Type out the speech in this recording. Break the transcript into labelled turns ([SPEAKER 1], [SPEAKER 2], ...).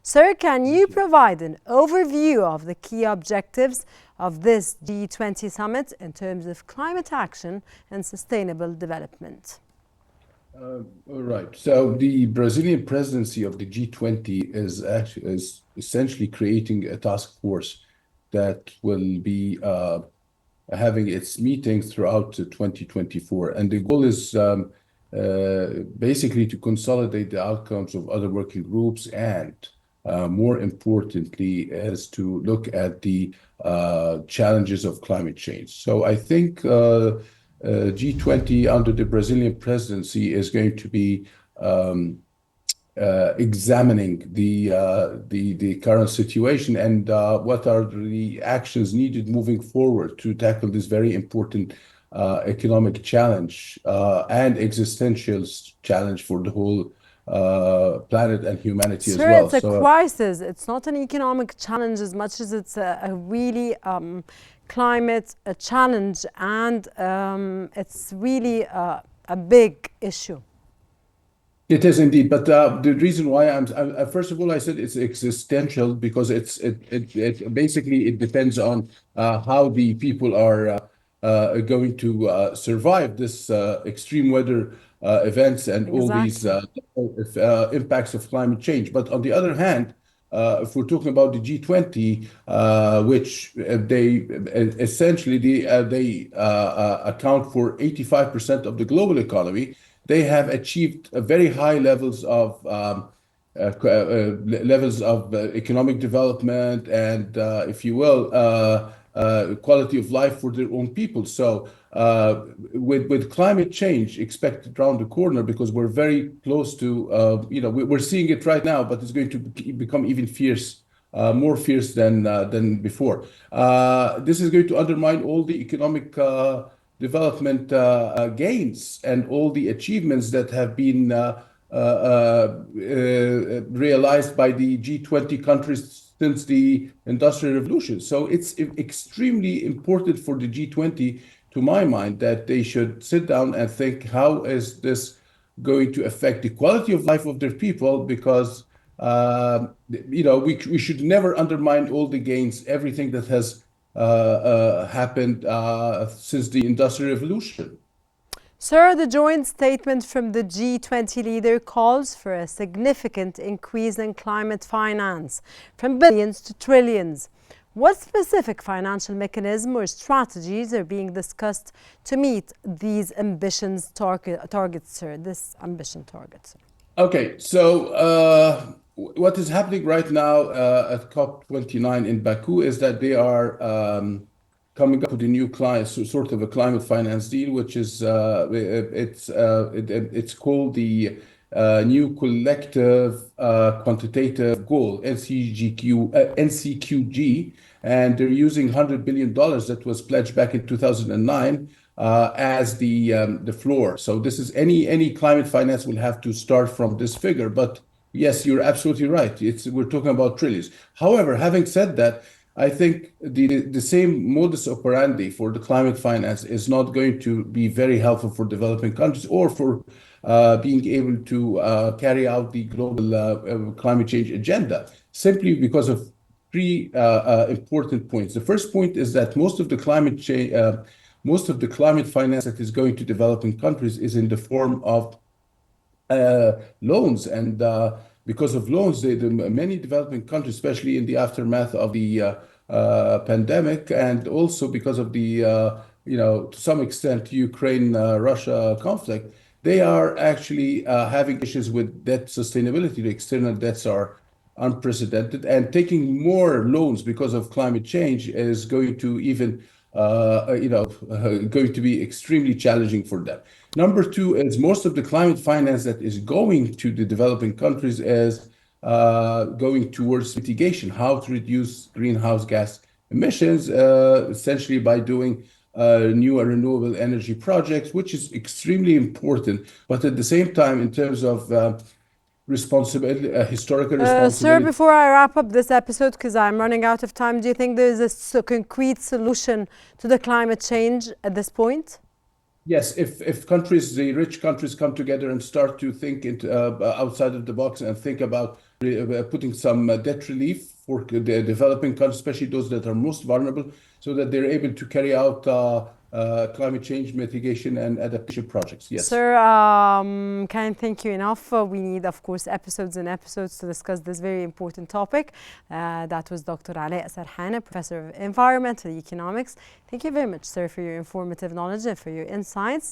[SPEAKER 1] Sir, can you provide an overview of the key objectives of this G20 summit in terms of climate action and sustainable development?
[SPEAKER 2] All right. So the Brazilian presidency of the G20 is essentially creating a task force that will be having its meetings throughout 2024. And the goal is basically to consolidate the outcomes of other working groups and more importantly is to look at the challenges of climate change. So I think G20 under the Brazilian presidency is going to be examining the current situation and what are the actions needed moving forward to tackle this very important economic challenge and existential challenge for the whole planet and humanity as well.
[SPEAKER 1] Sir, it's a crisis. It's not an economic challenge as much as it's a really climate challenge, and it's really a big issue.
[SPEAKER 2] It is indeed, but the reason why first of all, I said it's existential because it basically it depends on how the people are going to survive this extreme weather events and all these impacts of climate change. But on the other hand, if we're talking about the G20, which they essentially account for 85% of the global economy, they have achieved very high levels of economic development and, if you will, quality of life for their own people. So with climate change expected around the corner, because we're very close to, we're seeing it right now, but it's going to become even more fierce than before. This is going to undermine all the economic development gains and all the achievements that have been realized by the G20 countries since the Industrial Revolution. So it's extremely important for the G20, to my mind, that they should sit down and think, how is this going to affect the quality of life of their people? Because we should never undermine all the gains, everything that has happened since the Industrial Revolution.
[SPEAKER 1] Sir, the joint statement from the G20 leader calls for a significant increase in climate finance from billions to trillions. What specific financial mechanism or strategies are being discussed to meet these ambitions targets, sir? This ambition targets.
[SPEAKER 2] Okay, so what is happening right now at COP29 in Baku is that they are coming up with a new sort of a climate finance deal, which is it's called the New Collective Quantitative Goal, NCQG, and they're using $100 billion that was pledged back in 2009 as the floor. So this is any climate finance will have to start from this figure, but yes, you're absolutely right. We're talking about trillions. However, having said that, I think the same modus operandi for the climate finance is not going to be very helpful for developing countries or for being able to carry out the global climate change agenda, simply because of three important points. The first point is that most of the climate finance that is going to developing countries is in the form of loans, and because of loans, many developing countries, especially in the aftermath of the pandemic, and also because of the to some extent Ukraine-Russia conflict, they are actually having issues with debt sustainability. The external debts are unprecedented, and taking more loans because of climate change is going to even going to be extremely challenging for them. Number two is most of the climate finance that is going to the developing countries is going towards mitigation, how to reduce greenhouse gas emissions, essentially by doing new and renewable energy projects, which is extremely important. But at the same time, in terms of responsibility, historical responsibility.
[SPEAKER 1] Sir, before I wrap up this episode, because I'm running out of time, do you think there is a concrete solution to the climate change at this point?
[SPEAKER 2] Yes, if countries, the rich countries, come together and start to think outside of the box and think about putting some debt relief for the developing countries, especially those that are most vulnerable, so that they're able to carry out climate change mitigation and adaptation projects. Yes.
[SPEAKER 1] Sir, can't thank you enough. We need, of course, episodes and episodes to discuss this very important topic. That was Dr. Alaa Sarhan, Professor of Environmental Economics. Thank you very much, sir, for your informative knowledge and for your insights.